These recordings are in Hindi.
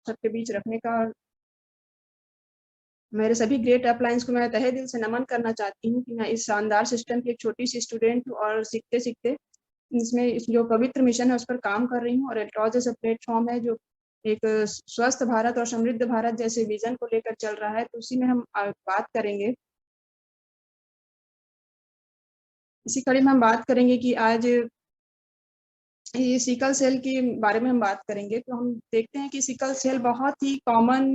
सबके बीच रखने का। मेरे सभी ग्रेट अपलाइंस को मैं तहे दिल से नमन करना चाहती हूँ कि मैं इस शानदार सिस्टम की एक छोटी सी स्टूडेंट हूँ और सीखते-सीखते इसमें जो पवित्र मिशन है उस पर काम कर रही हूँ। और एल्ट्रॉज ऐसा प्लेटफॉर्म है जो एक स्वस्थ भारत और समृद्ध भारत जैसे विजन को लेकर चल रहा है, तो उसी में हम बात करेंगे। इसी कड़ी में हम बात करेंगे कि आज ये सिकल सेल के बारे में हम बात करेंगे। तो हम देखते हैं कि सिकल सेल बहुत ही कॉमन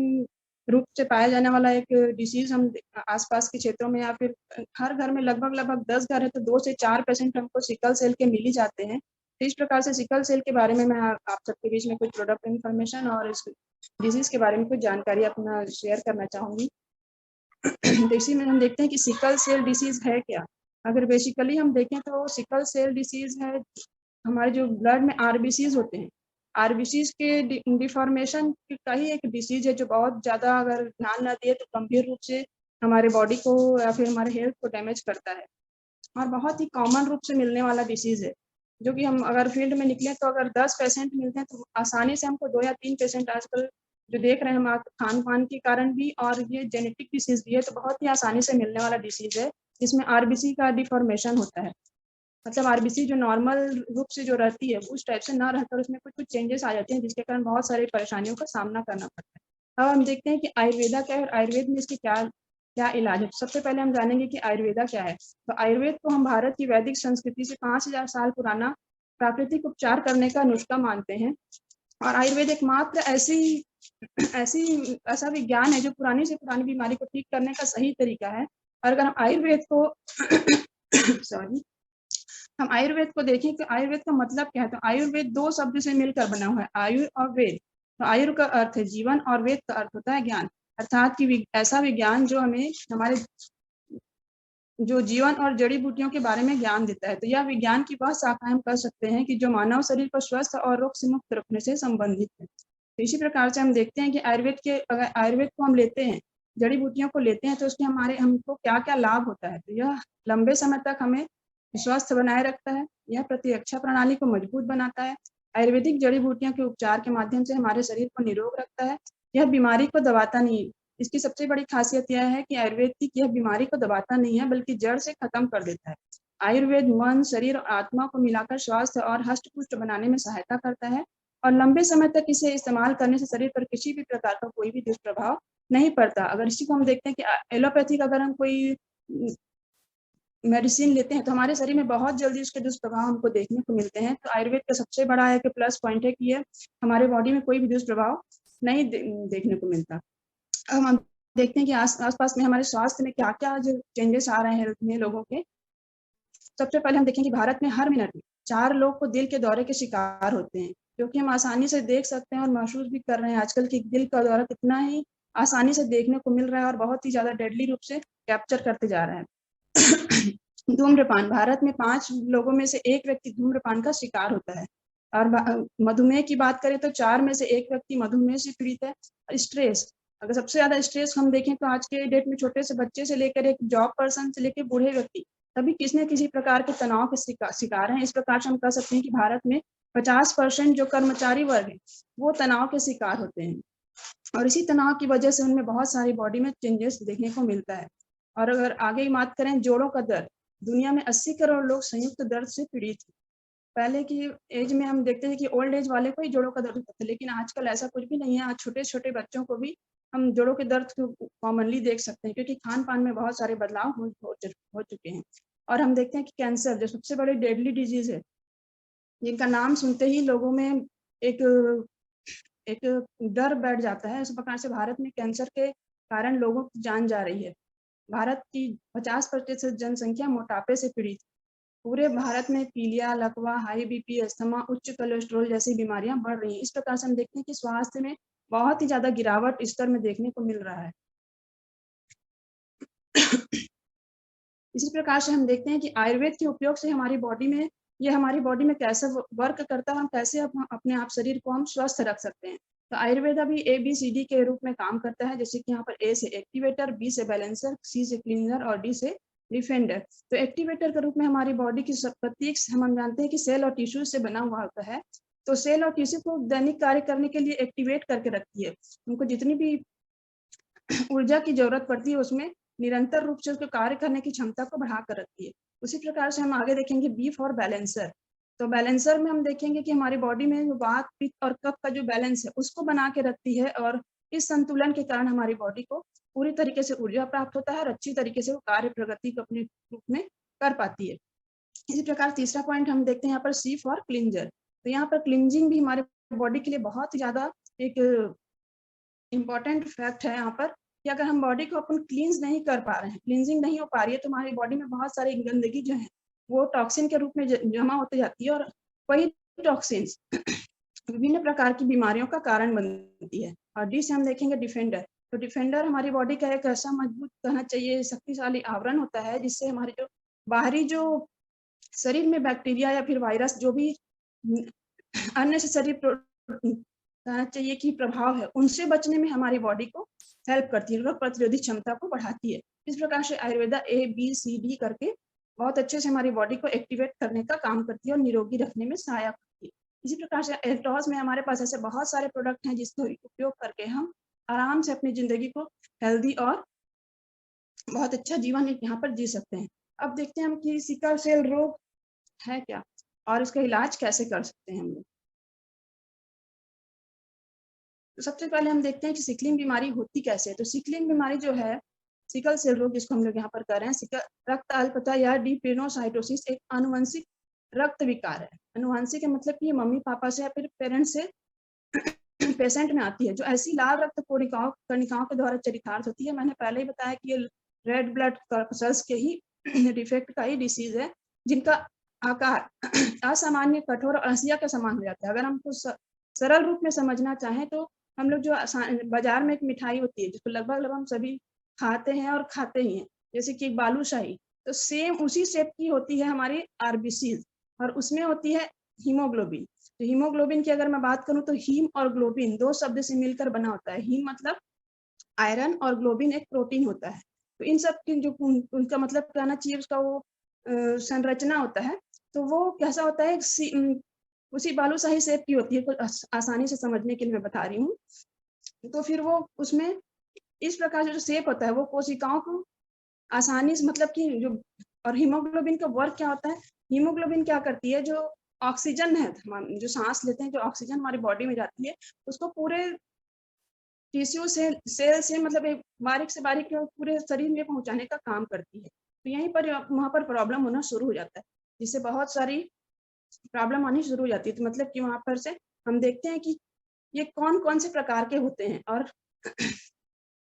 रूप से पाया जाने वाला एक डिसीज़ हम आसपास के क्षेत्रों में या फिर हर घर में लगभग 10 घर है तो 2 से 4% हमको सिकल सेल के मिल ही जाते हैं। तो इस प्रकार से सिकल सेल के बारे में मैं आप सबके बीच में कुछ प्रोडक्ट इन्फॉर्मेशन और इस डिसीज़ के बारे में कुछ जानकारी अपना शेयर करना चाहूँगी। तो इसी में हम देखते हैं कि सिकल सेल डिसीज़ है क्या? अगर बेसिकली हम देखें तो सिकल सेल डिसीज़ है हमारे जो ब्लड में आरबीसीज़ होते हैं, आरबीसीज़ के डिफॉर्मेशन का ही एक डिसीज़ है जो बहुत ज़्यादा अगर ध्यान ना दिए तो गंभीर रूप से हमारे बॉडी को या फिर हमारे हेल्थ को डैमेज करता है और बहुत ही कॉमन रूप से मिलने वाला डिसीज़ है, जो कि हम अगर फील्ड में निकले तो अगर 10% मिलते हैं तो आसानी से हमको 2 या 3% आजकल जो देख रहे हैं हम खान-पान के कारण भी और ये जेनेटिक डिसीज़ भी है, तो बहुत ही आसानी से मिलने वाला डिसीज़ है, जिसमें आरबीसी का डिफॉर्मेशन होता है। मतलब आरबीसी जो नॉर्मल रूप से जो रहती है, उस टाइप से ना रहकर उसमें कुछ-कुछ चेंजेस आ जाते हैं, जिसके कारण बहुत सारी परेशानियों का सामना करना पड़ता है। अब हम देखते हैं कि आयुर्वेदा क्या है और आयुर्वेद में इसके क्या क्या इलाज है। सबसे पहले हम जानेंगे कि आयुर्वेदा क्या है। तो आयुर्वेद को हम भारत की वैदिक संस्कृति से 5000 साल पुराना प्राकृतिक उपचार करने का नुस्खा मानते हैं और आयुर्वेद एकमात्र ऐसा विज्ञान है जो पुरानी से पुरानी बीमारी को ठीक करने का सही तरीका है। और अगर हम आयुर्वेद को सॉरी हम आयुर्वेद को देखें तो आयुर्वेद का मतलब क्या है? तो आयुर्वेद 2 शब्द से मिलकर बना हुआ है, आयु और वेद। तो आयु का अर्थ है जीवन और वेद का अर्थ होता है ज्ञान। अर्थात कि ऐसा विज्ञान जो हमें हमारे जो जीवन और जड़ी-बूटियों के बारे में ज्ञान देता है। तो यह विज्ञान की वह शाखा हम कह सकते हैं कि जो मानव शरीर को स्वस्थ और रोग से मुक्त रखने से संबंधित है। तो इसी प्रकार से हम देखते हैं कि अगर आयुर्वेद को हम लेते हैं, जड़ी-बूटियों को लेते हैं तो उसके हमको क्या-क्या लाभ होता है। तो यह लंबे समय तक हमें स्वस्थ बनाए रखता है, यह प्रतिरक्षा प्रणाली को मजबूत बनाता है, आयुर्वेदिक जड़ी-बूटियों के उपचार के माध्यम से हमारे शरीर को निरोग रखता है, यह बीमारी को दबाता नहीं है। इसकी सबसे बड़ी खासियत यह है कि आयुर्वेदिक यह बीमारी को दबाता नहीं है बल्कि जड़ से खत्म कर देता है। आयुर्वेद मन, शरीर और आत्मा को मिलाकर स्वास्थ्य और हष्ट-पुष्ट बनाने में सहायता करता है और लंबे समय तक इसे इस्तेमाल करने से शरीर पर किसी भी प्रकार का कोई भी दुष्प्रभाव नहीं पड़ता। अगर इसी को हम देखते हैं कि एलोपैथिक अगर हम कोई मेडिसिन लेते हैं तो हमारे शरीर में बहुत जल्दी उसके दुष्प्रभाव हमको देखने को मिलते हैं। तो आयुर्वेद का सबसे बड़ा एक प्लस पॉइंट है कि ये हमारे बॉडी में कोई भी दुष्प्रभाव नहीं देखने को मिलता। अब हम देखते हैं कि आस-पास में हमारे स्वास्थ्य में क्या-क्या जो चेंजेस आ रहे हैं हेल्थ में लोगों के। सबसे पहले हम देखेंगे भारत में हर मिनट में 4 लोग को दिल के दौरे के शिकार होते हैं, जो कि हम आसानी से देख सकते हैं और महसूस भी कर रहे हैं आजकल कि दिल का दौरा कितना ही आसानी से देखने को मिल रहा है और बहुत ही ज़्यादा डेडली रूप से कैप्चर करते जा रहा है। धूम्रपान भारत में 5 लोगों में से 1 व्यक्ति धूम्रपान का शिकार होता है और मधुमेह की बात करें तो 4 में से 1 व्यक्ति मधुमेह से पीड़ित है। स्ट्रेस अगर सबसे ज़्यादा स्ट्रेस हम देखें तो आज के डेट में छोटे से बच्चे से लेकर एक जॉब पर्सन से लेकर बूढ़े व्यक्ति सभी किसी न किसी प्रकार के तनाव के शिकार हैं। इस प्रकार से हम कह सकते हैं कि भारत में 50% जो कर्मचारी वर्ग है, वो तनाव के शिकार होते हैं और इसी तनाव की वजह से उनमें बहुत सारी बॉडी में चेंजेस देखने को मिलता है। और अगर आगे की बात करें जोड़ों का दर्द, दुनिया में 80 करोड़ लोग संयुक्त दर्द से पीड़ित हैं। पहले की एज में हम देखते थे कि ओल्ड एज वाले को ही जोड़ों का दर्द होता था, लेकिन आजकल ऐसा कुछ भी नहीं है। आज छोटे-छोटे बच्चों को भी हम जोड़ों के दर्द को कॉमनली देख सकते हैं क्योंकि खान-पान में बहुत सारे बदलाव हो चुके हैं। और हम देखते हैं कि कैंसर जो सबसे बड़ी डेडली डिज़ीज़ है, जिनका नाम सुनते ही लोगों में एक एक डर बैठ जाता है। इस प्रकार से भारत में कैंसर के कारण लोगों की जान जा रही है। भारत की 50% जनसंख्या मोटापे से पीड़ित है। पूरे भारत में पीलिया, लकवा, हाई बीपी, अस्थमा, उच्च कोलेस्ट्रॉल जैसी बीमारियां बढ़ रही हैं। इस प्रकार से हम देखते हैं कि स्वास्थ्य में बहुत ही ज़्यादा गिरावट स्तर में देखने को मिल रहा है। इसी प्रकार से हम देखते हैं कि आयुर्वेद के उपयोग से हमारी बॉडी में कैसे वर्क करता है, हम कैसे अपने आप शरीर को हम स्वस्थ रख सकते हैं। तो आयुर्वेद अभी ABCD के रूप में काम करता है, जैसे कि यहाँ पर A से एक्टिवेटर, B से बैलेंसर, C से क्लीनर और D से डिफेंडर। तो एक्टिवेटर के रूप में हमारी बॉडी की प्रत्येक हम जानते हैं कि सेल और टिश्यू से बना हुआ होता है। तो सेल और टिश्यू को दैनिक कार्य करने के लिए एक्टिवेट करके रखती है। उनको जितनी भी ऊर्जा की जरूरत पड़ती है उसमें निरंतर रूप से उसको कार्य करने की क्षमता को बढ़ा कर रखती है। उसी प्रकार से हम आगे देखेंगे बी फॉर बैलेंसर। तो बैलेंसर में हम देखेंगे कि हमारी बॉडी में जो वात, पित्त और कफ का जो बैलेंस है उसको बना के रखती है, और इस संतुलन के कारण हमारी बॉडी को पूरी तरीके से ऊर्जा प्राप्त होता है और अच्छी तरीके से वो कार्य प्रगति को अपने रूप में कर पाती है। इसी प्रकार तीसरा पॉइंट हम देखते हैं यहाँ पर सी फॉर क्लिंजर। तो यहाँ पर क्लिंजिंग भी हमारे बॉडी के लिए बहुत ही ज्यादा एक इम्पॉर्टेंट फैक्ट है यहाँ पर, कि अगर हम बॉडी को अपन क्लींस नहीं कर पा रहे हैं, क्लींजिंग नहीं हो पा रही है, तो हमारी बॉडी में बहुत सारी गंदगी जो है वो टॉक्सिन के रूप में जमा होती जाती है, और वही टॉक्सिन्स विभिन्न प्रकार की बीमारियों का कारण बनती है। और डी से हम देखेंगे डिफेंडर। तो डिफेंडर हमारी बॉडी का एक ऐसा मजबूत, कहना चाहिए शक्तिशाली आवरण होता है, जिससे हमारे जो बाहरी जो शरीर में बैक्टीरिया या फिर वायरस जो भी अननेसेसरी कहना चाहिए कि प्रभाव है, उनसे बचने में हमारी बॉडी को हेल्प करती है, रोग प्रतिरोधी क्षमता को बढ़ाती है। इस प्रकार से आयुर्वेदा ABCD करके बहुत अच्छे से हमारी बॉडी को एक्टिवेट करने का काम करती है और निरोगी रखने में सहायक होती है। इसी प्रकार से एल्ट्रॉस में हमारे पास ऐसे बहुत सारे प्रोडक्ट हैं जिसको उपयोग करके हम आराम से अपनी जिंदगी को हेल्दी और बहुत अच्छा जीवन यहाँ पर जी सकते हैं। अब देखते हैं हम कि सिकल सेल रोग है क्या और इसका इलाज कैसे कर सकते हैं हम लोग। तो सबसे पहले हम देखते हैं कि सिकलिंग बीमारी होती कैसे है। तो सिकलिंग बीमारी जो है, सिकल सेल रोग जिसको हम लोग यहाँ पर कर रहे हैं, रक्त अल्पता या डिपिनोसाइटोसिस एक आनुवंशिक रक्त विकार है। आनुवंशिक का मतलब कि मम्मी पापा से या फिर पेरेंट्स से पेशेंट में आती है, जो ऐसी लाल रक्त कणिकाओं के द्वारा चरितार्थ होती है। मैंने पहले ही बताया कि ये रेड ब्लड सेल्स के ही डिफेक्ट का ही डिसीज है, जिनका आकार असामान्य, कठोर और हंसिया के समान हो जाता है। अगर हमको सरल रूप में समझना चाहें तो हम लोग जो बाजार में एक मिठाई होती है जिसको लगभग हम सभी खाते हैं और खाते ही हैं, जैसे कि बालूशाही, तो सेम उसी शेप की होती है हमारी आरबीसी, और उसमें होती है हीमोग्लोबिन। तो हीमोग्लोबिन की अगर मैं बात करूं तो हीम और ग्लोबिन दो शब्द से मिलकर बना होता है। हीम मतलब आयरन और ग्लोबिन एक प्रोटीन होता है। तो इन सब की जो उनका मतलब कहना चाहिए उसका वो संरचना होता है, तो वो कैसा होता है, उसी बालूशाही शेप की होती है। कुछ आसानी से समझने के लिए मैं बता रही हूँ। तो फिर वो उसमें इस प्रकार से जो शेप होता है वो कोशिकाओं को आसानी से, मतलब कि जो, और हीमोग्लोबिन का वर्क क्या होता है, हीमोग्लोबिन क्या करती है, जो ऑक्सीजन है, जो सांस लेते हैं, जो ऑक्सीजन हमारी बॉडी में जाती है, उसको पूरे टिश्यू से, सेल से, मतलब एक बारीक से बारीक पूरे शरीर में पहुंचाने का काम करती है। तो यहीं पर वहां पर प्रॉब्लम होना शुरू हो जाता है, जिससे बहुत सारी प्रॉब्लम आनी शुरू हो जाती है। तो मतलब कि वहां पर से हम देखते हैं कि ये कौन कौन से प्रकार के होते हैं, और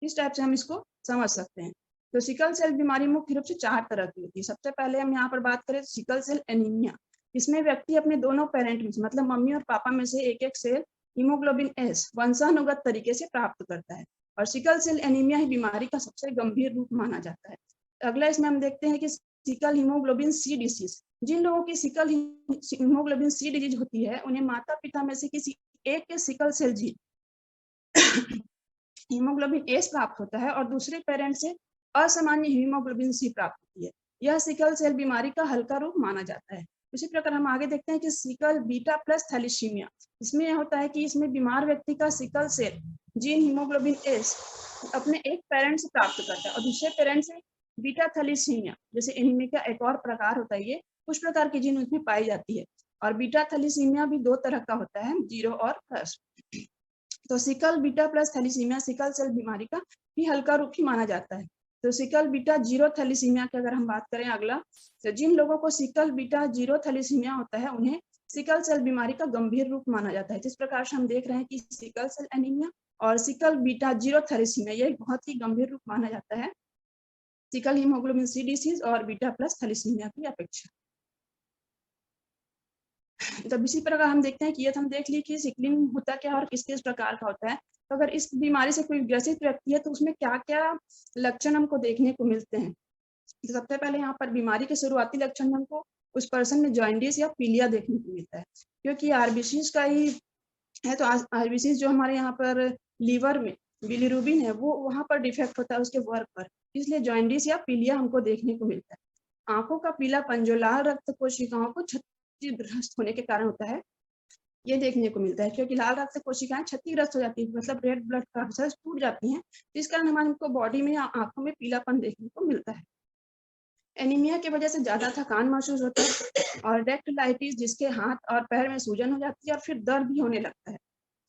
इस टाइप से हम इसको समझ सकते हैं। तो सिकल सेल बीमारी मुख्य रूप से 4 तरह की होती है। सबसे पहले हम यहाँ पर बात करें सिकल सेल एनीमिया। इसमें व्यक्ति अपने दोनों पेरेंट में से, मतलब मम्मी और पापा में से एक एक सेल हीमोग्लोबिन एस वंशानुगत तरीके से प्राप्त करता है, और सिकल सेल एनीमिया ही बीमारी का सबसे गंभीर रूप माना जाता है। अगला इसमें हम देखते हैं कि सिकल हीमोग्लोबिन सी डिसीज। जिन लोगों की सिकल हीमोग्लोबिन सी डिजीज होती है, उन्हें माता पिता में से किसी एक के sickle cell gene haemoglobin S प्राप्त होता है, और दूसरे पेरेंट से असामान्य हीमोग्लोबिन सी प्राप्त होती है। यह सिकल सेल बीमारी का हल्का रूप माना जाता है। उसी प्रकार हम आगे देखते हैं कि सिकल बीटा प्लस थैलेसीमिया। इसमें यह होता है कि इसमें बीमार व्यक्ति का sickle cell gene haemoglobin S अपने एक पेरेंट से प्राप्त करता है, और दूसरे पेरेंट से बीटा थैलेसीमिया, जैसे एनीमिया का एक और प्रकार होता है, ये कुछ प्रकार की जीन उसमें पाई जाती है। और बीटा थैलेसीमिया भी 2 तरह का होता है, 0 और प्लस। तो sickle beta plus thalassaemia sickle cell बीमारी का भी हल्का रूप ही माना जाता है। तो सिकल बीटा जीरो थैलेसीमिया की अगर हम बात करें अगला, तो जिन लोगों को सिकल बीटा जीरो थैलेसीमिया होता है, उन्हें सिकल सेल बीमारी का गंभीर रूप माना जाता है। जिस प्रकार से हम देख रहे हैं कि सिकल सेल एनीमिया और सिकल बीटा जीरो थैलेसीमिया ये बहुत ही गंभीर रूप माना जाता है सिकल हीमोग्लोबिन सी डिसीज और बीटा प्लस थैलेसीमिया की अपेक्षा। तब इसी प्रकार हम देखते हैं कि ये हम देख ली कि सिकलिंग होता क्या और किस किस प्रकार का होता है। तो अगर इस बीमारी से कोई ग्रसित व्यक्ति है तो उसमें क्या क्या लक्षण हमको देखने को मिलते हैं। तो सबसे पहले यहाँ पर बीमारी के शुरुआती लक्षण हमको उस पर्सन में जॉइंडिस या पीलिया देखने को मिलता है, क्योंकि आरबीसीज का ही है। तो आरबीसीज जो हमारे यहाँ पर लीवर में बिलीरुबिन है वो वहाँ पर डिफेक्ट होता है उसके वर्क पर, इसलिए जॉइंडिस या पीलिया हमको देखने को मिलता है। आंखों का पीलापन जो लाल रक्त कोशिकाओं को क्षतिग्रस्त होने के कारण होता है, ये देखने को मिलता है, क्योंकि लाल रक्त से कोशिकाएं क्षतिग्रस्त हो जाती है, मतलब रेड ब्लड सेल्स टूट जाती हैं, जिस कारण हमारे बॉडी में या आंखों में पीलापन देखने को मिलता है। एनीमिया की वजह से ज्यादा थकान महसूस होता है और डेक्टिलाइटिस, जिसके हाथ और पैर में सूजन हो जाती है और फिर दर्द भी होने लगता है।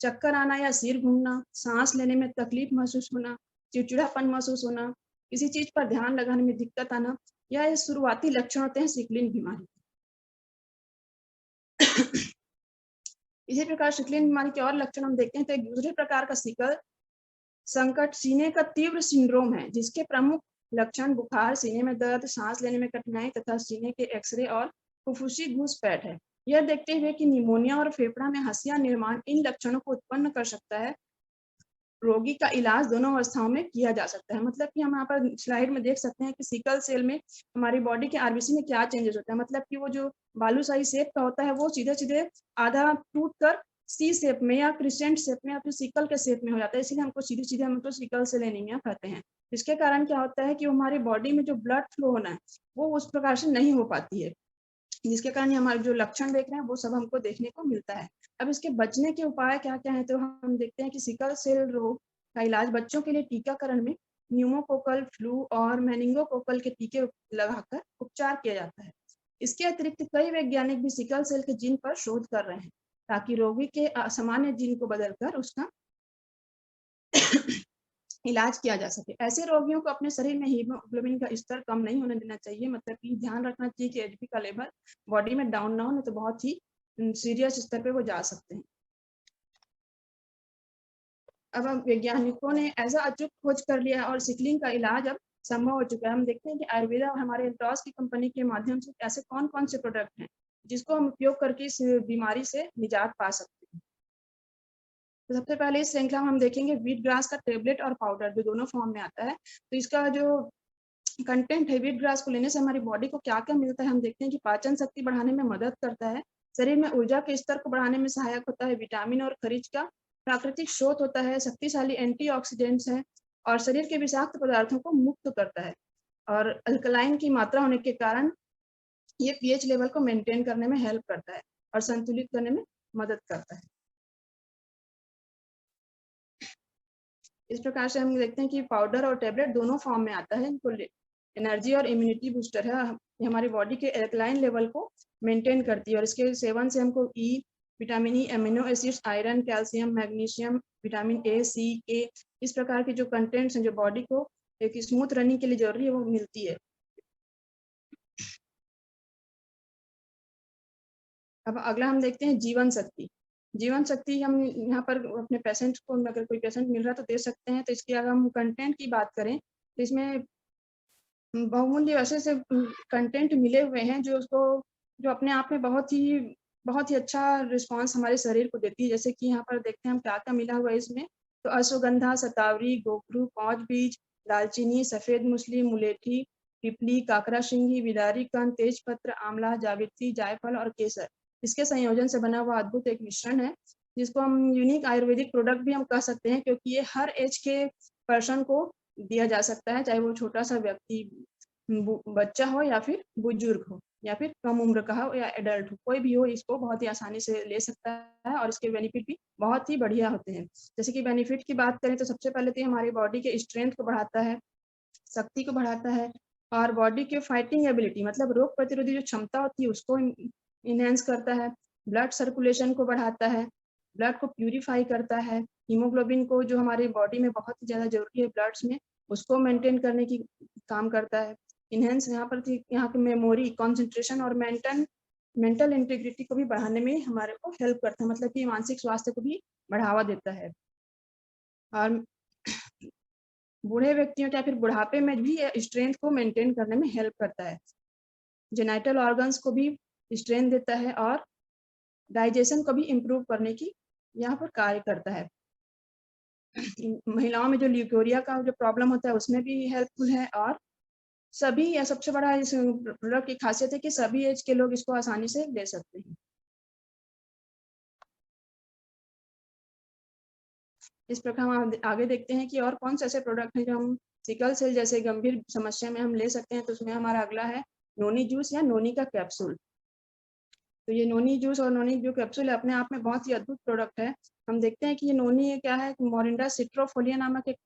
चक्कर आना या सिर घूमना, सांस लेने में तकलीफ महसूस होना, चिड़चिड़ापन महसूस होना, किसी चीज पर ध्यान लगाने में दिक्कत आना, यह शुरुआती लक्षण होते हैं सिकलिन बीमारी। इसी प्रकार सिकलिन बीमारी के और लक्षण हम देखते हैं तो एक दूसरे प्रकार का सिकल संकट सीने का तीव्र सिंड्रोम है, जिसके प्रमुख लक्षण बुखार, सीने में दर्द, सांस लेने में कठिनाई तथा सीने के एक्सरे और फुफ्फुसी घुसपैठ है। यह देखते हुए कि निमोनिया और फेफड़ा में हंसिया निर्माण इन लक्षणों को उत्पन्न कर सकता है, रोगी का इलाज दोनों अवस्थाओं में किया जा सकता है। मतलब कि हम यहाँ पर स्लाइड में देख सकते हैं कि सिकल सेल में हमारी बॉडी के आरबीसी में क्या चेंजेस होता है। मतलब कि वो जो बालूशाही शेप का होता है वो सीधे सीधे आधा टूट कर सी शेप में या क्रिसेंट शेप में या फिर सिकल के शेप में हो जाता है, इसलिए हमको सीधे सीधे हम तो सिकल सेल एनीमिया कहते हैं। इसके कारण क्या होता है कि हमारी बॉडी में जो ब्लड फ्लो होना है वो उस प्रकार से नहीं हो पाती है, जिसके कारण हमारे जो लक्षण देख रहे हैं वो सब हमको देखने को मिलता है। अब इसके बचने के उपाय क्या क्या है, तो हम देखते हैं कि सिकल सेल रोग का इलाज बच्चों के लिए टीकाकरण में न्यूमोकोकल, फ्लू और मेनिंगोकोकल के टीके लगाकर उपचार किया जाता है। इसके अतिरिक्त कई वैज्ञानिक भी सिकल सेल के जीन पर शोध कर रहे हैं, ताकि रोगी के असामान्य जीन को बदलकर उसका इलाज किया जा सके। ऐसे रोगियों को अपने शरीर में हीमोग्लोबिन का स्तर कम नहीं होने देना चाहिए, मतलब कि ध्यान रखना चाहिए कि एचबी का लेवल बॉडी में डाउन ना हो, नहीं तो बहुत ही सीरियस स्तर पे वो जा सकते हैं। अब वैज्ञानिकों ने ऐसा अचूक खोज कर लिया और सिकलिंग का इलाज अब संभव हो चुका है। हम देखते हैं कि आयुर्वेदा और हमारे एल्ट्रॉस की कंपनी के माध्यम से ऐसे कौन कौन से प्रोडक्ट हैं जिसको हम उपयोग करके इस बीमारी से निजात पा सकते हैं। तो सबसे पहले इस श्रृंखला में हम देखेंगे व्हीट ग्रास का टेबलेट और पाउडर, जो दोनों फॉर्म में आता है। तो इसका जो कंटेंट है, व्हीट ग्रास को लेने से हमारी बॉडी को क्या क्या मिलता है, हम देखते हैं कि पाचन शक्ति बढ़ाने में मदद करता है, शरीर में ऊर्जा के स्तर को बढ़ाने में सहायक होता है, विटामिन और खनिज का प्राकृतिक स्रोत होता है, शक्तिशाली एंटीऑक्सीडेंट्स है और शरीर के विषाक्त पदार्थों को मुक्त करता है, और अल्कलाइन की मात्रा होने के कारण ये पीएच लेवल को मेंटेन करने में हेल्प करता है और संतुलित करने में मदद करता है। इस प्रकार से हम देखते हैं कि पाउडर और टेबलेट दोनों फॉर्म में आता है। इनको एनर्जी और इम्यूनिटी बूस्टर है, ये हमारी बॉडी के एल्कलाइन लेवल को मेंटेन करती है और इसके सेवन से हमको vitamin E, amino acids, iron, calcium, magnesium, vitamin A, C, K, इस प्रकार के जो कंटेंट्स हैं जो बॉडी को एक स्मूथ रनिंग के लिए जरूरी है वो मिलती है। अब अगला हम देखते हैं जीवन शक्ति। जीवन शक्ति हम यहाँ पर अपने पेशेंट को, अगर कोई पेशेंट मिल रहा है तो दे सकते हैं। तो इसकी अगर हम कंटेंट की बात करें तो इसमें बहुमूल्य ऐसे से कंटेंट मिले हुए हैं जो उसको जो अपने आप में बहुत ही अच्छा रिस्पांस हमारे शरीर को देती है। जैसे कि यहाँ पर देखते हैं हम क्या क्या मिला हुआ है इसमें। तो अश्वगंधा, शतावरी, गोखरू, पाँच बीज, दालचीनी, सफेद मूसली, मुलेठी, पिपली, काकरा सिंगी, बिदारी कंद, तेज पत्र, आंवला, जावित्री, जायफल और केसर, इसके संयोजन से बना हुआ अद्भुत एक मिश्रण है, जिसको हम यूनिक आयुर्वेदिक प्रोडक्ट भी हम कह सकते हैं, क्योंकि ये हर एज के पर्सन को दिया जा सकता है, चाहे वो छोटा सा व्यक्ति, बच्चा हो या फिर बुजुर्ग हो या फिर कम उम्र का हो या एडल्ट हो, कोई भी हो इसको बहुत ही आसानी से ले सकता है और इसके बेनिफिट भी बहुत ही बढ़िया होते हैं। जैसे कि बेनिफिट की बात करें तो सबसे पहले तो हमारी बॉडी के स्ट्रेंथ को बढ़ाता है, शक्ति को बढ़ाता है और बॉडी के फाइटिंग एबिलिटी, मतलब रोग प्रतिरोधी जो क्षमता होती है उसको इनहेंस करता है, ब्लड सर्कुलेशन को बढ़ाता है, ब्लड को प्यूरिफाई करता है, हीमोग्लोबिन को जो हमारे बॉडी में बहुत ही ज़्यादा जरूरी है ब्लड्स में, उसको मेंटेन करने की काम करता है। इनहेंस यहाँ पर यहाँ की मेमोरी, कंसंट्रेशन और मेंटल इंटीग्रिटी को भी बढ़ाने में हमारे को हेल्प करता है, मतलब कि मानसिक स्वास्थ्य को भी बढ़ावा देता है। और बूढ़े व्यक्तियों या फिर बुढ़ापे में भी स्ट्रेंथ को मेंटेन करने में हेल्प करता है, जेनाइटल ऑर्गन्स को भी स्ट्रेंथ देता है और डाइजेशन को भी इम्प्रूव करने की यहाँ पर कार्य करता है। महिलाओं में जो ल्यूकोरिया का जो प्रॉब्लम होता है उसमें भी हेल्पफुल है और सभी, या सबसे बड़ा इस प्रोडक्ट की खासियत है कि सभी एज के लोग इसको आसानी से ले सकते हैं। इस प्रकार हम आगे देखते हैं कि और कौन से ऐसे प्रोडक्ट हैं जो हम सिकल सेल जैसे गंभीर समस्या में हम ले सकते हैं। तो उसमें हमारा अगला है नोनी जूस या नोनी का कैप्सूल। तो ये नोनी जूस और नोनी जो कैप्सूल है अपने आप में बहुत ही अद्भुत प्रोडक्ट है। हम देखते हैं कि ये नोनी क्या है, मोरिंडा सिट्रोफोलिया नामक एक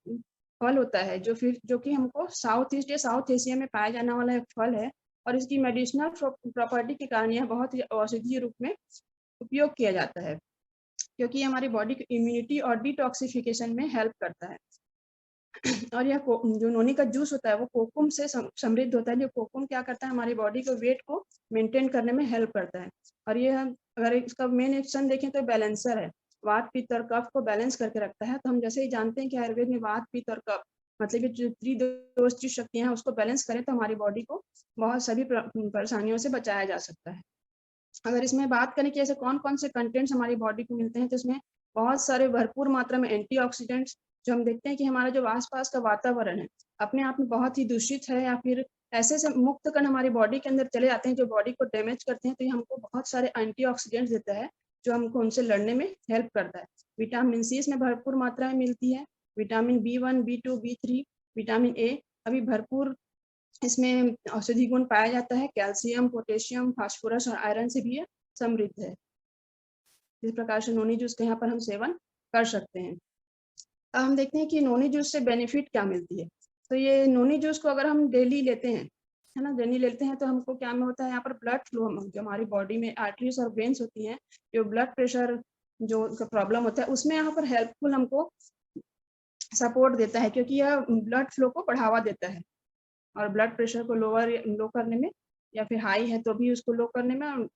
फल होता है जो कि हमको साउथ ईस्ट या साउथ एशिया में पाया जाने वाला एक फल है, और इसकी मेडिसिनल प्रॉपर्टी के कारण यह बहुत ही औषधीय रूप में उपयोग किया जाता है, क्योंकि ये हमारी बॉडी की इम्यूनिटी और डिटॉक्सिफिकेशन में हेल्प करता है। और यह जो नोनी का जूस होता है वो कोकुम से समृद्ध होता है। जो कोकुम क्या करता है, हमारी बॉडी को वेट को मेंटेन करने में हेल्प करता है। और ये अगर इसका मेन एक्शन देखें तो बैलेंसर है, वात पित्त और कफ को बैलेंस करके रखता है। तो हम जैसे ही जानते हैं कि आयुर्वेद में वात पित्त और कफ मतलब कि जो त्रिदोष शक्तियां हैं उसको बैलेंस करें तो हमारी बॉडी को बहुत सभी परेशानियों से बचाया जा सकता है। अगर इसमें बात करें कि ऐसे कौन कौन से कंटेंट्स हमारी बॉडी को मिलते हैं, तो इसमें बहुत सारे भरपूर मात्रा में एंटीऑक्सीडेंट्स, जो हम देखते हैं कि हमारा जो आसपास का वातावरण है अपने आप में बहुत ही दूषित है या फिर ऐसे से मुक्त कण हमारी बॉडी के अंदर चले जाते हैं जो बॉडी को डैमेज करते हैं, तो ये हमको बहुत सारे एंटीऑक्सीडेंट्स देता है जो हमको उनसे लड़ने में हेल्प करता है। विटामिन सी इसमें भरपूर मात्रा में मिलती है, vitamin B1, B2, B3, vitamin A अभी भरपूर इसमें औषधि गुण पाया जाता है। कैल्शियम, पोटेशियम, फास्फोरस और आयरन से भी समृद्ध है। इस प्रकार से नोनी जूस का यहाँ पर हम सेवन कर सकते हैं। अब हम देखते हैं कि नोनी जूस से बेनिफिट क्या मिलती है। तो ये नोनी जूस को अगर हम डेली लेते हैं, है ना, डेली लेते हैं तो हमको क्या में होता है, यहाँ पर ब्लड फ्लो जो हमारी बॉडी में आर्टरीज और वेन्स होती हैं, जो ब्लड प्रेशर जो प्रॉब्लम होता है उसमें यहाँ पर हेल्पफुल हमको सपोर्ट देता है, क्योंकि यह ब्लड फ्लो को बढ़ावा देता है और ब्लड प्रेशर को लो करने में, या फिर हाई है तो भी उसको लो करने में,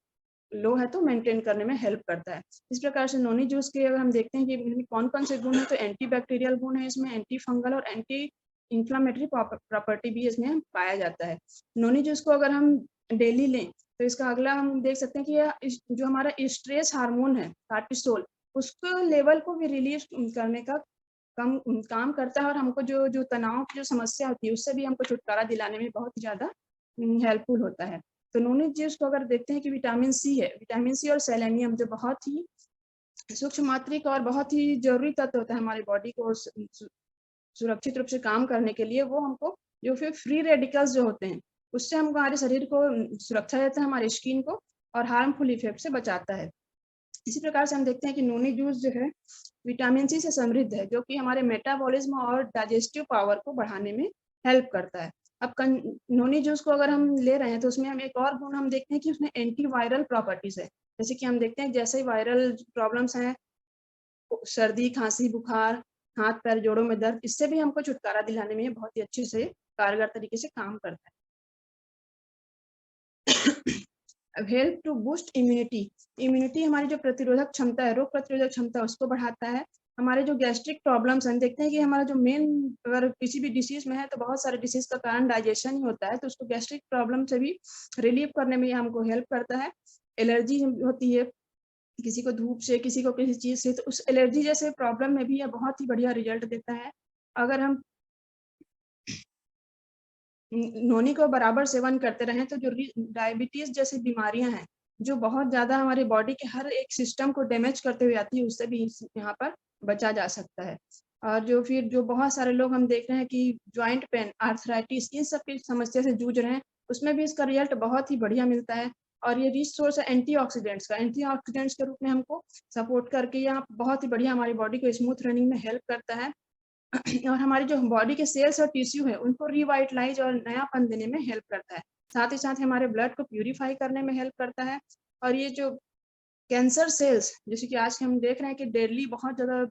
लो है तो मेंटेन करने में हेल्प करता है। इस प्रकार से नोनी जूस के अगर हम देखते हैं कि कौन कौन से गुण है, तो एंटी बैक्टीरियल गुण है इसमें, एंटी फंगल और एंटी इंफ्लामेटरी प्रॉपर्टी भी इसमें पाया जाता है। नोनी जूस को अगर हम डेली लें तो इसका अगला हम देख सकते हैं कि यह जो हमारा स्ट्रेस हार्मोन है कार्टिसोल, उसको लेवल को भी रिलीव करने का काम करता है, और हमको जो जो तनाव की जो समस्या होती है उससे भी हमको छुटकारा दिलाने में बहुत ही ज़्यादा हेल्पफुल होता है। तो नोनी जूस को अगर देखते हैं कि विटामिन सी है, विटामिन सी और सेलेनियम जो बहुत ही सूक्ष्म मात्रिक और बहुत ही जरूरी तत्व होता है हमारी बॉडी को सुरक्षित रूप से काम करने के लिए, वो हमको जो फिर फ्री रेडिकल्स जो होते हैं उससे हमको हमारे शरीर को सुरक्षा देता है, हमारी स्किन को, और हार्मफुल इफेक्ट से बचाता है। इसी प्रकार से हम देखते हैं कि नोनी जूस जो है विटामिन सी से समृद्ध है, जो कि हमारे मेटाबॉलिज्म और डाइजेस्टिव पावर को बढ़ाने में हेल्प करता है। अब नोनी जूस को अगर हम ले रहे हैं तो उसमें हम एक और गुण हम देखते हैं कि उसमें एंटीवायरल प्रॉपर्टीज है। जैसे कि हम देखते हैं जैसे ही वायरल प्रॉब्लम्स हैं, सर्दी, खांसी, बुखार, हाथ पैर जोड़ों में दर्द, इससे भी हमको छुटकारा दिलाने में बहुत ही अच्छे से कारगर तरीके से काम करता है। हेल्प टू बूस्ट इम्यूनिटी हमारी जो प्रतिरोधक क्षमता है, रोग प्रतिरोधक क्षमता, उसको बढ़ाता है। हमारे जो गैस्ट्रिक प्रॉब्लम्स हैं, देखते हैं कि हमारा जो मेन अगर किसी भी डिसीज में है तो बहुत सारे डिसीज का कारण डाइजेशन ही होता है, तो उसको गैस्ट्रिक प्रॉब्लम से भी रिलीव करने में हमको हेल्प करता है। एलर्जी होती है किसी को धूप से, किसी को किसी चीज से, तो उस एलर्जी जैसे प्रॉब्लम में भी यह बहुत ही बढ़िया रिजल्ट देता है। अगर हम नोनी को बराबर सेवन करते रहें तो जो डायबिटीज जैसी बीमारियां हैं जो बहुत ज्यादा हमारी बॉडी के हर एक सिस्टम को डैमेज करते हुए आती है, उससे भी यहाँ पर बचा जा सकता है। और जो बहुत सारे लोग हम देख रहे हैं कि ज्वाइंट पेन, आर्थराइटिस, इन सब की समस्या से जूझ रहे हैं, उसमें भी इसका रिजल्ट बहुत ही बढ़िया मिलता है। और ये रिच सोर्स है एंटीऑक्सीडेंट्स का, एंटीऑक्सीडेंट्स के रूप में हमको सपोर्ट करके यहाँ बहुत ही बढ़िया हमारी बॉडी को स्मूथ रनिंग में हेल्प करता है। और हमारी जो बॉडी के सेल्स और टिश्यू है उनको रिवाइटलाइज और नयापन देने में हेल्प करता है। साथ ही साथ हमारे ब्लड को प्यूरिफाई करने में हेल्प करता है। और ये जो कैंसर सेल्स, जैसे कि आज हम देख रहे हैं कि डेडली बहुत ज़्यादा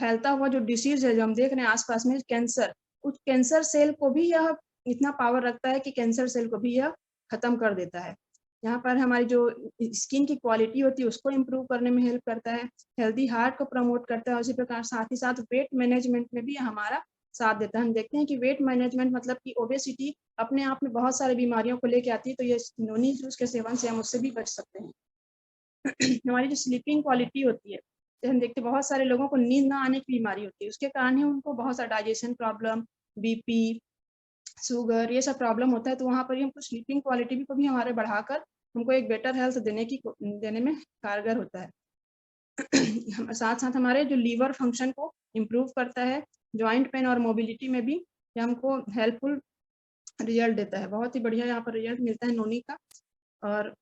फैलता हुआ जो डिसीज है जो हम देख रहे हैं आसपास में, कैंसर, उस कैंसर सेल को भी यह इतना पावर रखता है कि कैंसर सेल को भी यह खत्म कर देता है। यहाँ पर हमारी जो स्किन की क्वालिटी होती है उसको इम्प्रूव करने में हेल्प करता है, हेल्दी हार्ट को प्रमोट करता है। उसी प्रकार साथ ही साथ वेट मैनेजमेंट में भी हमारा साथ देता है। हम देखते हैं कि वेट मैनेजमेंट मतलब कि ओबेसिटी अपने आप में बहुत सारी बीमारियों को लेके आती है, तो ये नोनी जूस के सेवन से हम उससे भी बच सकते हैं। हमारी जो स्लीपिंग क्वालिटी होती है, तो हम देखते हैं बहुत सारे लोगों को नींद ना आने की बीमारी होती है, उसके कारण ही उनको बहुत सारा डाइजेशन प्रॉब्लम, बीपी, शुगर, ये सब प्रॉब्लम होता है। तो वहाँ पर ही हमको स्लीपिंग क्वालिटी भी को भी हमारे बढ़ाकर हमको एक बेटर हेल्थ देने में कारगर होता है। साथ साथ हमारे जो लीवर फंक्शन को इम्प्रूव करता है, जॉइंट पेन और मोबिलिटी में भी ये हमको हेल्पफुल रिजल्ट देता है। बहुत ही बढ़िया यहाँ पर रिजल्ट मिलता है नोनी का। और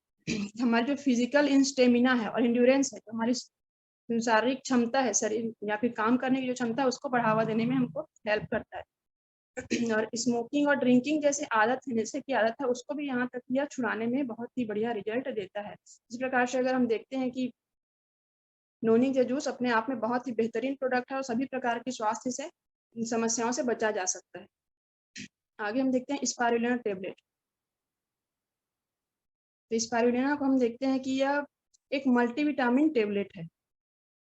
हमारी जो फिजिकल स्टेमिना है और एंड्योरेंस है, जो हमारी शारीरिक क्षमता है, शरीर या फिर काम करने की जो क्षमता है, उसको बढ़ावा देने में हमको हेल्प करता है। और स्मोकिंग और ड्रिंकिंग जैसे आदत है, नशे की आदत है, उसको भी यहाँ तक यह छुड़ाने में बहुत ही बढ़िया रिजल्ट देता है। इस प्रकार से अगर हम देखते हैं कि नोनी के जूस अपने आप में बहुत ही बेहतरीन प्रोडक्ट है और सभी प्रकार की स्वास्थ्य से समस्याओं से बचा जा सकता है। आगे हम देखते हैं स्पारुलिना टेबलेट। तो स्पारुलिना को हम देखते हैं कि यह एक मल्टीविटामिन टेबलेट है।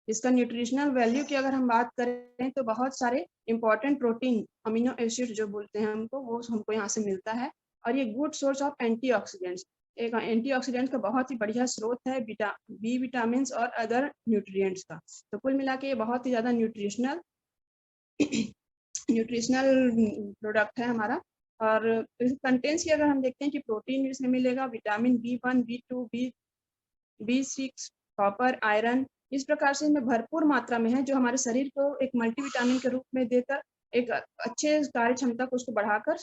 इसका न्यूट्रिशनल वैल्यू की अगर हम बात करें तो बहुत सारे इंपॉर्टेंट प्रोटीन, अमीनो एसिड जो बोलते हैं हमको, वो हमको यहाँ से मिलता है। और ये गुड सोर्स ऑफ एंटीऑक्सीडेंट्स, एक एंटीऑक्सीडेंट का बहुत ही बढ़िया स्रोत है बी विटामिन और अदर न्यूट्रिएंट्स का। तो कुल मिला के ये बहुत ही ज़्यादा न्यूट्रिशनल प्रोडक्ट है हमारा। और कंटेंट्स की अगर हम देखते हैं कि प्रोटीन इसमें मिलेगा, vitamin B1, B2, B6, copper, iron, इस प्रकार से इनमें भरपूर मात्रा में है, जो हमारे शरीर को एक मल्टीविटामिन के रूप में देकर एक अच्छे कार्य क्षमता को उसको बढ़ाकर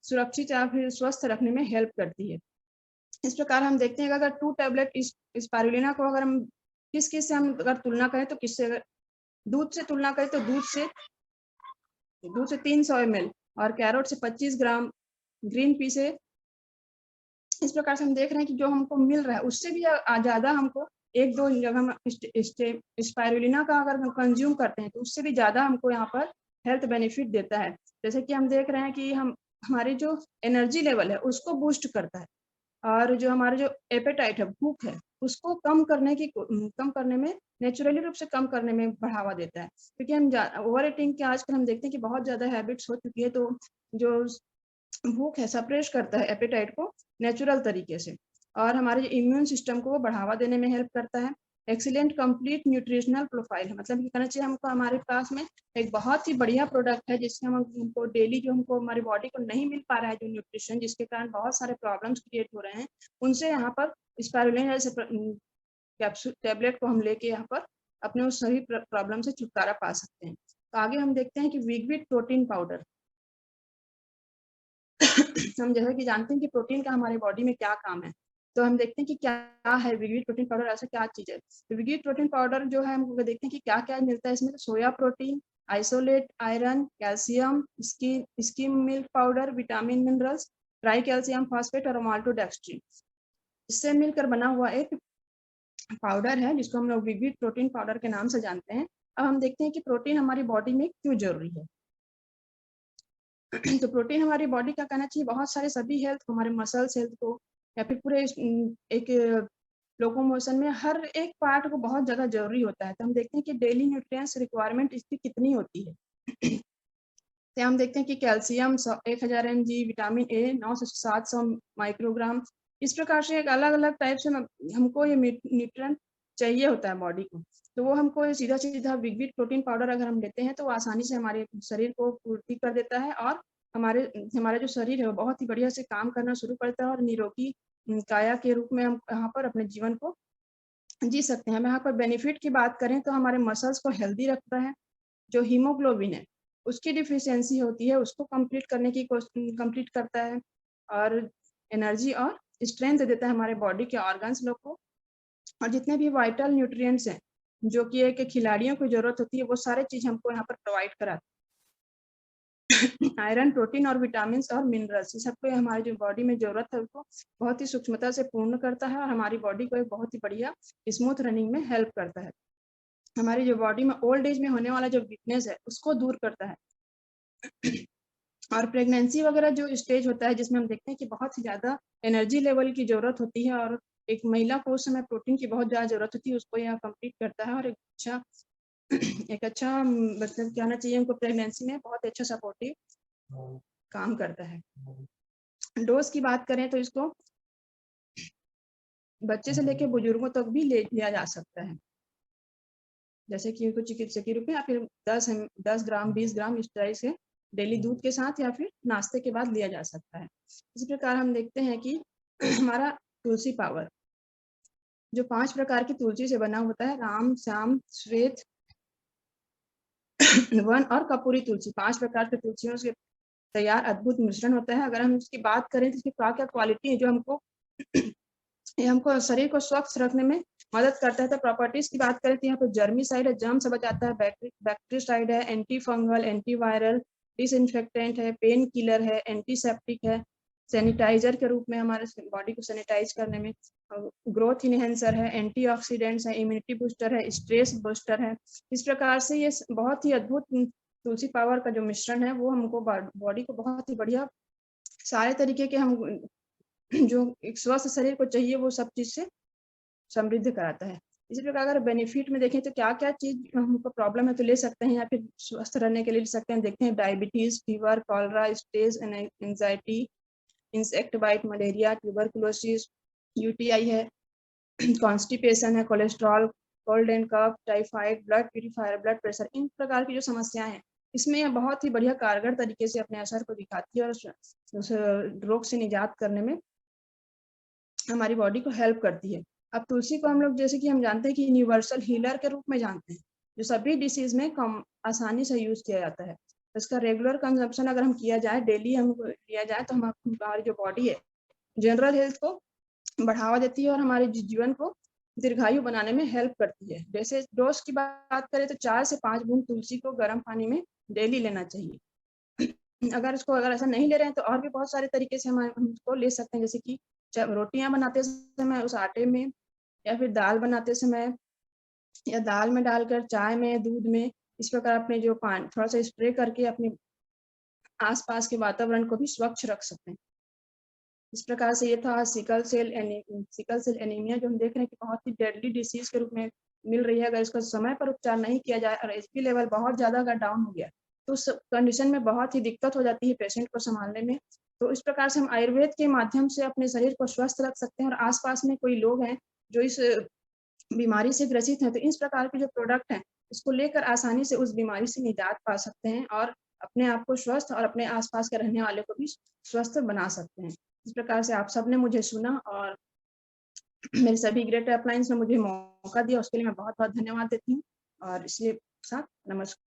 सुरक्षित या फिर स्वस्थ रखने में हेल्प करती है। इस प्रकार हम देखते हैं कि अगर 2 टैबलेट इस स्पारुलिना को अगर हम किस-किस से हम अगर तुलना करें तो किससे, अगर दूध से तुलना करें तो दूध से 300 ml और कैरोट से 25 ग्राम, ग्रीन पी से, इस प्रकार से हम देख रहे हैं कि जो हमको मिल रहा है उससे भी ज़्यादा हमको 1-2 जब हम स्पारुलिना का अगर हम कंज्यूम करते हैं तो उससे भी ज़्यादा हमको यहाँ पर हेल्थ बेनिफिट देता है। जैसे कि हम देख रहे हैं कि हमारी जो एनर्जी लेवल है उसको बूस्ट करता है, और जो हमारा जो एपेटाइट है, भूख है, उसको कम करने में, नेचुरली रूप से कम करने में बढ़ावा देता है। क्योंकि हम ओवर ईटिंग के आजकल हम देखते हैं कि बहुत ज़्यादा हैबिट्स हो चुकी है, तो जो भूख है सप्रेस करता है एपेटाइट को नेचुरल तरीके से, और हमारे जो इम्यून सिस्टम को वो बढ़ावा देने में हेल्प करता है। एक्सीलेंट कंप्लीट न्यूट्रिशनल प्रोफाइल है, मतलब ये कहना चाहिए हमको हमारे पास में एक बहुत ही बढ़िया प्रोडक्ट है, जिससे हमको डेली जो हमको हमारी बॉडी को नहीं मिल पा रहा है जो न्यूट्रिशन, जिसके कारण बहुत सारे प्रॉब्लम्स क्रिएट हो रहे हैं, उनसे यहाँ पर स्पारुलिना जैसे कैप्सूल टैबलेट को हम लेके यहाँ पर अपने उस सभी प्रॉब्लम से छुटकारा पा सकते हैं। तो आगे हम देखते हैं कि विगविट प्रोटीन पाउडर। हम जैसा कि जानते हैं कि प्रोटीन का हमारे बॉडी में क्या काम है, तो हम देखते हैं कि क्या है विगविट प्रोटीन पाउडर, ऐसा क्या चीज़ है। तो विगविट प्रोटीन पाउडर जो है, हम देखते हैं कि क्या-क्या मिलता है इसमें। तो soya protein, isolate iron, calcium, skim milk powder, vitamin minerals, try calcium phosphate और माल्टोडेक्स्ट्रिन, इससे मिलकर बना हुआ एक पाउडर है, जिसको हम लोग विगविट प्रोटीन पाउडर के नाम से जानते हैं। अब हम देखते हैं कि प्रोटीन हमारी बॉडी में क्यों जरूरी है। तो प्रोटीन हमारी बॉडी का कहना चाहिए बहुत सारे सभी हेल्थ, हमारे मसल्स हेल्थ को या फिर पूरे एक लोकोमोशन में हर एक पार्ट को बहुत ज़्यादा ज़रूरी होता है। तो हम देखते हैं कि डेली न्यूट्रिएंट्स रिक्वायरमेंट इसकी कितनी होती है। तो हम देखते हैं कि कैल्शियम 1000 mg, विटामिन ए 900 से 700 माइक्रोग्राम, इस प्रकार से एक अलग-अलग टाइप से हमको ये न्यूट्रिएंट चाहिए होता है बॉडी को। तो वो हमको सीधा-सीधा विगविट प्रोटीन पाउडर अगर हम लेते हैं तो आसानी से हमारे शरीर को पूर्ति कर देता है, और हमारा जो शरीर है वो बहुत ही बढ़िया से काम करना शुरू करता है, और निरोगी काया के रूप में हम यहाँ पर अपने जीवन को जी सकते हैं। हम यहाँ पर बेनिफिट की बात करें तो हमारे मसल्स को हेल्दी रखता है। जो हीमोग्लोबिन है उसकी डिफिशियंसी होती है उसको कंप्लीट करता है, और एनर्जी और स्ट्रेंथ देता है हमारे बॉडी के ऑर्गन्स लोग को। और जितने भी वाइटल न्यूट्रिएंट्स हैं जो कि एक खिलाड़ियों को जरूरत होती है, वो सारे चीज हमको यहाँ पर प्रोवाइड कराते हैं। आयरन, प्रोटीन और विटामिन और मिनरल्स, ये सबको हमारी जो बॉडी में जरूरत है उसको बहुत ही सूक्ष्मता से पूर्ण करता है, और हमारी बॉडी को एक बहुत ही बढ़िया स्मूथ रनिंग में हेल्प करता है। हमारी जो बॉडी में ओल्ड एज में होने वाला जो वीकनेस है उसको दूर करता है। और प्रेगनेंसी वगैरह जो स्टेज होता है जिसमें हम देखते हैं कि बहुत ही ज़्यादा एनर्जी लेवल की ज़रूरत होती है, और एक महिला को उस समय प्रोटीन की बहुत ज़्यादा ज़रूरत होती है, उसको यह कंप्लीट करता है, और एक अच्छा मतलब कहना चाहिए उनको प्रेगनेंसी में बहुत अच्छा सपोर्टिव काम करता है। डोज की बात करें तो इसको बच्चे से लेकर बुजुर्गों तक भी लिया जा सकता है, जैसे कि उनको चिकित्सकीय रूप में या फिर 10 ग्राम 20 ग्राम इस तरह से डेली दूध के साथ या फिर नाश्ते के बाद लिया जा सकता है। इसी प्रकार हम देखते हैं कि हमारा तुलसी पावर जो 5 प्रकार की तुलसी से बना होता है, राम, श्याम, श्वेत, वन और कपूरी तुलसी, 5 प्रकार के तुलसियों से तैयार अद्भुत मिश्रण होता है। अगर हम इसकी बात करें तो इसकी क्या-क्या क्वालिटी है जो हमको ये हमको शरीर को स्वच्छ रखने में मदद करता है। तो प्रॉपर्टीज की बात करें तो यहाँ पे जर्मीसाइड है, जर्म से बचाता है, बैक्टीरियासाइड है, एंटी फंगल, एंटीवायरल, डिसइंफेक्टेंट है, पेन किलर है, एंटीसेप्टिक है, सैनिटाइजर के रूप में हमारे बॉडी को सैनिटाइज करने में, ग्रोथ इनहेंसर है, एंटीऑक्सीडेंट्स है, इम्यूनिटी बूस्टर है, स्ट्रेस बूस्टर है। इस प्रकार से ये बहुत ही अद्भुत तुलसी पावर का जो मिश्रण है वो हमको बॉडी को बहुत ही बढ़िया सारे तरीके के हम जो एक स्वस्थ शरीर को चाहिए वो सब चीज से समृद्ध कराता है। इसी प्रकार अगर बेनिफिट में देखें तो क्या-क्या चीज हमको प्रॉब्लम है तो ले सकते हैं या फिर स्वस्थ रहने के लिए ले सकते हैं। देखते हैं diabetes, fever, cholera, stress, anxiety, insect bite, malaria, tuberculosis, UTI है, कॉन्स्टिपेशन है, cholesterol, cold and cough, typhoid, blood purifier, blood pressure, इन प्रकार की जो समस्याएं हैं इसमें यह बहुत ही बढ़िया कारगर तरीके से अपने असर को दिखाती है और उस रोग से निजात करने में हमारी बॉडी को हेल्प करती है। अब तुलसी को हम लोग जैसे कि हम जानते हैं कि यूनिवर्सल हीलर के रूप में जानते हैं, जो सभी डिसीज में कम आसानी से यूज किया जाता है। इसका रेगुलर कंजम्पशन अगर हम किया जाए, डेली हम लिया जाए तो हमारी जो बॉडी है जनरल हेल्थ को बढ़ावा देती है और हमारे जीवन को दीर्घायु बनाने में हेल्प करती है। जैसे डोज की बात करें तो 4 से 5 बूंद तुलसी को गर्म पानी में डेली लेना चाहिए। अगर ऐसा नहीं ले रहे हैं तो और भी बहुत सारे तरीके से हम इसको ले सकते हैं, जैसे कि रोटियां बनाते समय उस आटे में या फिर दाल बनाते समय या दाल में डालकर चाय में, दूध में, इस प्रकार अपने जो पानी थोड़ा सा स्प्रे करके अपने आसपास के वातावरण को भी स्वच्छ रख सकते हैं। इस प्रकार से ये था सिकल सेल एनीमिया जो हम देख रहे हैं कि बहुत ही डेडली डिसीज के रूप में मिल रही है। अगर इसका समय पर उपचार नहीं किया जाए और एचपी लेवल बहुत ज्यादा अगर डाउन हो गया तो उस कंडीशन में बहुत ही दिक्कत हो जाती है पेशेंट को संभालने में। तो इस प्रकार से हम आयुर्वेद के माध्यम से अपने शरीर को स्वस्थ रख सकते हैं और आसपास में कोई लोग हैं जो इस बीमारी से ग्रसित हैं तो इस प्रकार के जो प्रोडक्ट हैं इसको लेकर आसानी से उस बीमारी से निजात पा सकते हैं और अपने आप को स्वस्थ और अपने आसपास के रहने वाले को भी स्वस्थ बना सकते हैं। इस प्रकार से आप सबने मुझे सुना और मेरे सभी ग्रेट अपलाइंस ने मुझे मौका दिया, उसके लिए मैं बहुत-बहुत धन्यवाद देती हूँ और इसलिए साथ नमस्कार।